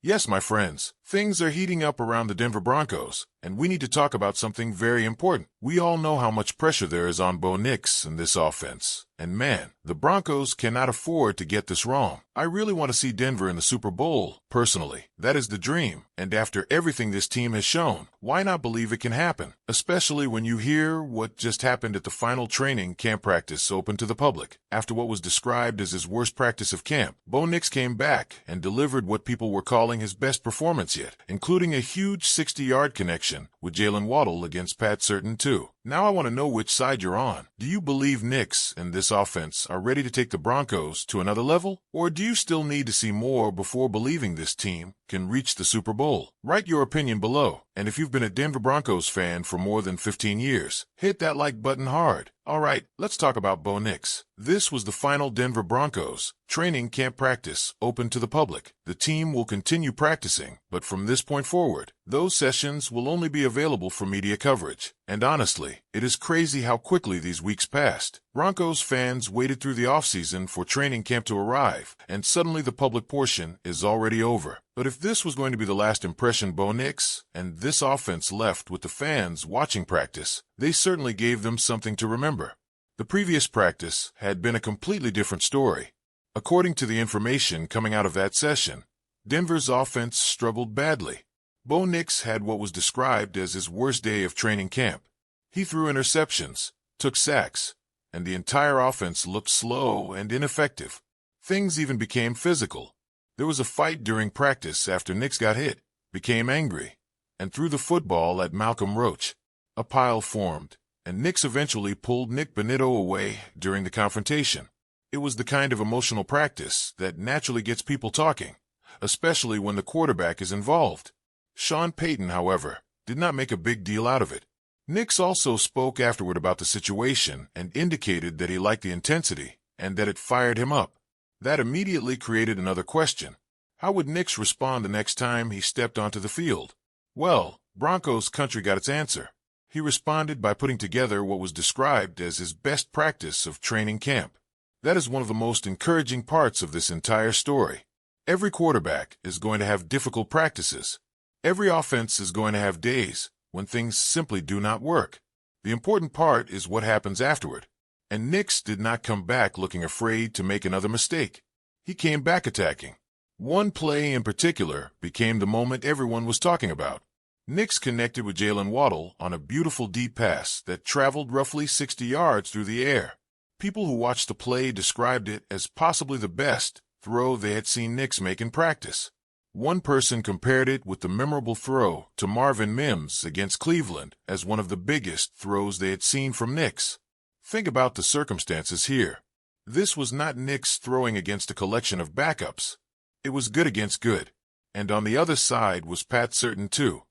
Yes, my friends, things are heating up around the Denver Broncos, and we need to talk about something very important. We all know how much pressure there is on Bo Nix in this offense. And man, the Broncos cannot afford to get this wrong. I really want to see Denver in the Super Bowl, personally. That is the dream. And after everything this team has shown, why not believe it can happen? Especially when you hear what just happened at the final training camp practice open to the public. After what was described as his worst practice of camp, Bo Nix came back and delivered what people were calling his best performance yet, including a huge 60-yard connection with Jalen Waddle against Pat Certain too. Now I want to know which side you're on. Do you believe Nix and this offense are ready to take the Broncos to another level? Or do you still need to see more before believing this team can reach the Super Bowl? Write your opinion below. And if you've been a Denver Broncos fan for more than 15 years, hit that like button hard. Alright, let's talk about Bo Nix. This was the final Denver Broncos training camp practice open to the public. The team will continue practicing, but from this point forward, those sessions will only be available for media coverage. And honestly, it is crazy how quickly these weeks passed. Broncos fans waited through the offseason for training camp to arrive, and suddenly the public portion is already over. But if this was going to be the last impression Bo Nix and this offense left with the fans watching practice, they certainly gave them something to remember. The previous practice had been a completely different story. According to the information coming out of that session, Denver's offense struggled badly. Bo Nix had what was described as his worst day of training camp. He threw interceptions, took sacks, and the entire offense looked slow and ineffective. Things even became physical. There was a fight during practice after Nix got hit, became angry, and threw the football at Malcolm Roach. A pile formed, and Nix eventually pulled Nick Bonitto away during the confrontation. It was the kind of emotional practice that naturally gets people talking, especially when the quarterback is involved. Sean Payton, however, did not make a big deal out of it. Nix also spoke afterward about the situation and indicated that he liked the intensity and that it fired him up. That immediately created another question. How would Nix respond the next time he stepped onto the field? Well, Broncos country got its answer. He responded by putting together what was described as his best practice of training camp. That is one of the most encouraging parts of this entire story. Every quarterback is going to have difficult practices. Every offense is going to have days when things simply do not work. The important part is what happens afterward. And Nix did not come back looking afraid to make another mistake. He came back attacking. One play in particular became the moment everyone was talking about. Nix connected with Jalen Waddle on a beautiful deep pass that traveled roughly 60 yards through the air. People who watched the play described it as possibly the best throw they had seen Nix make in practice. One person compared it with the memorable throw to Marvin Mims against Cleveland as one of the biggest throws they had seen from Nix. Think about the circumstances here. This was not Nix throwing against a collection of backups. It was good against good. And on the other side was Pat Certain too.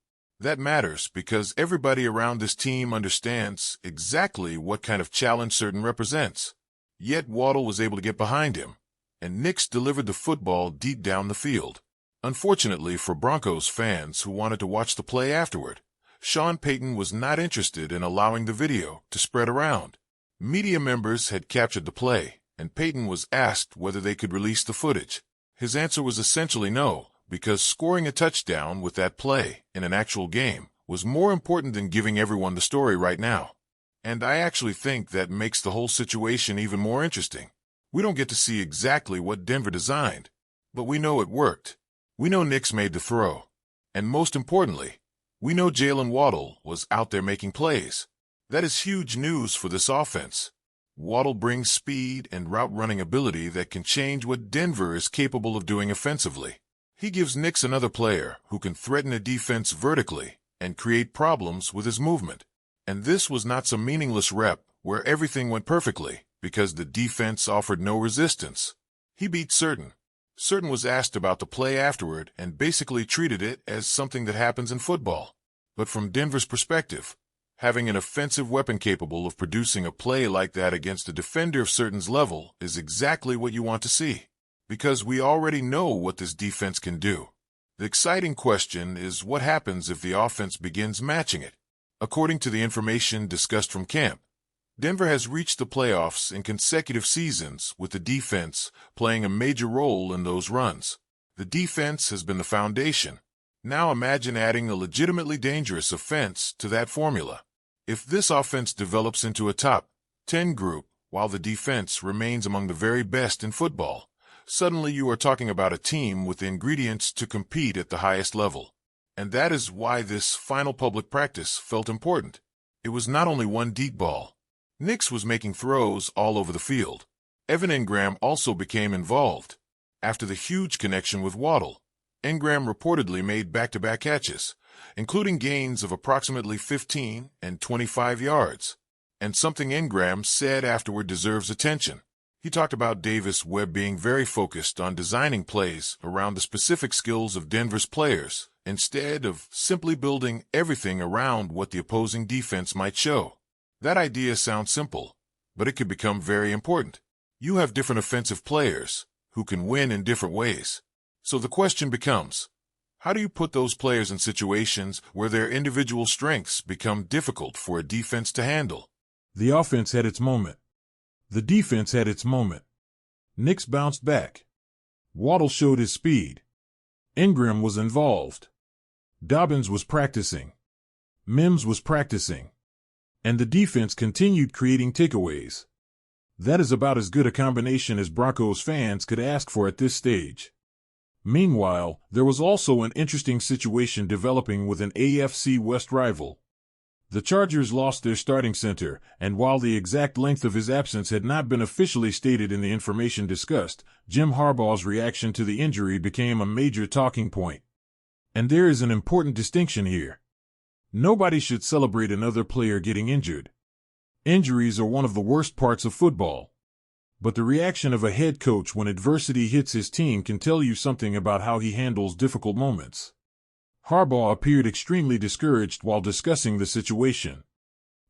That matters because everybody around this team understands exactly what kind of challenge Certain represents. Yet Waddle was able to get behind him, and Nix delivered the football deep down the field. Unfortunately for Broncos fans who wanted to watch the play afterward, Sean Payton was not interested in allowing the video to spread around. Media members had captured the play, and Payton was asked whether they could release the footage. His answer was essentially no, because scoring a touchdown with that play in an actual game was more important than giving everyone the story right now. And I actually think that makes the whole situation even more interesting. We don't get to see exactly what Denver designed, but we know it worked. We know Nix made the throw. And most importantly, we know Jalen Waddle was out there making plays. That is huge news for this offense. Waddle brings speed and route-running ability that can change what Denver is capable of doing offensively. He gives Nix another player who can threaten a defense vertically and create problems with his movement. And this was not some meaningless rep where everything went perfectly because the defense offered no resistance. He beat Certain. Certain was asked about the play afterward and basically treated it as something that happens in football. But from Denver's perspective, having an offensive weapon capable of producing a play like that against a defender of Certain's level is exactly what you want to see. Because we already know what this defense can do. The exciting question is what happens if the offense begins matching it. According to the information discussed from camp, Denver has reached the playoffs in consecutive seasons with the defense playing a major role in those runs. The defense has been the foundation. Now imagine adding a legitimately dangerous offense to that formula. If this offense develops into a top 10 group, while the defense remains among the very best in football, suddenly you are talking about a team with the ingredients to compete at the highest level. And that is why this final public practice felt important. It was not only one deep ball. Nix was making throws all over the field. Evan Engram also became involved. After the huge connection with Waddle, Engram reportedly made back-to-back catches, including gains of approximately 15 and 25 yards. And something Engram said afterward deserves attention. He talked about Davis Webb being very focused on designing plays around the specific skills of Denver's players, instead of simply building everything around what the opposing defense might show. That idea sounds simple, but it could become very important. You have different offensive players who can win in different ways. So the question becomes, how do you put those players in situations where their individual strengths become difficult for a defense to handle? The offense had its moment. The defense had its moment. Nix bounced back. Waddle showed his speed. Engram was involved. Dobbins was practicing. Mims was practicing. And the defense continued creating takeaways. That is about as good a combination as Broncos fans could ask for at this stage. Meanwhile, there was also an interesting situation developing with an AFC West rival. The Chargers lost their starting center, and while the exact length of his absence had not been officially stated in the information discussed, Jim Harbaugh's reaction to the injury became a major talking point. And there is an important distinction here. Nobody should celebrate another player getting injured. Injuries are one of the worst parts of football. But the reaction of a head coach when adversity hits his team can tell you something about how he handles difficult moments. Harbaugh appeared extremely discouraged while discussing the situation.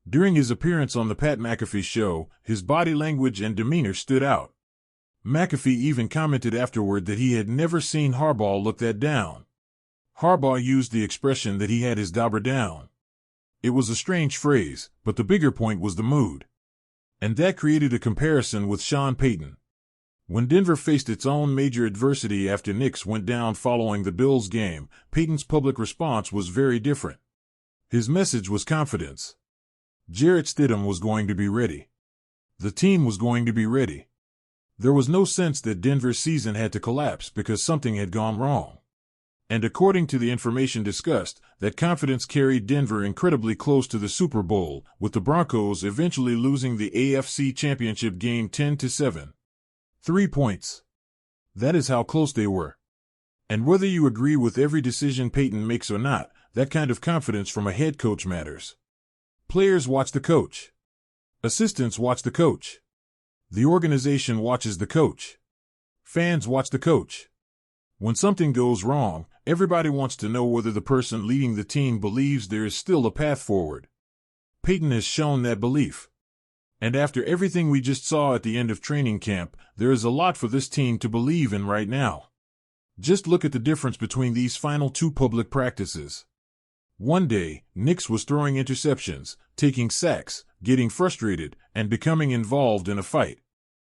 During his appearance on the Pat McAfee show, his body language and demeanor stood out. McAfee even commented afterward that he had never seen Harbaugh look that down. Harbaugh used the expression that he had his dauber down. It was a strange phrase, but the bigger point was the mood. And that created a comparison with Sean Payton. When Denver faced its own major adversity after Nix went down following the Bills game, Payton's public response was very different. His message was confidence. Jarrett Stidham was going to be ready. The team was going to be ready. There was no sense that Denver's season had to collapse because something had gone wrong. And according to the information discussed, that confidence carried Denver incredibly close to the Super Bowl, with the Broncos eventually losing the AFC Championship game 10-7. 3 points. That is how close they were. And whether you agree with every decision Payton makes or not, that kind of confidence from a head coach matters. Players watch the coach. Assistants watch the coach. The organization watches the coach. Fans watch the coach. When something goes wrong, everybody wants to know whether the person leading the team believes there is still a path forward. Payton has shown that belief. And after everything we just saw at the end of training camp, there is a lot for this team to believe in right now. Just look at the difference between these final 2 public practices. One day, Nix was throwing interceptions, taking sacks, getting frustrated, and becoming involved in a fight.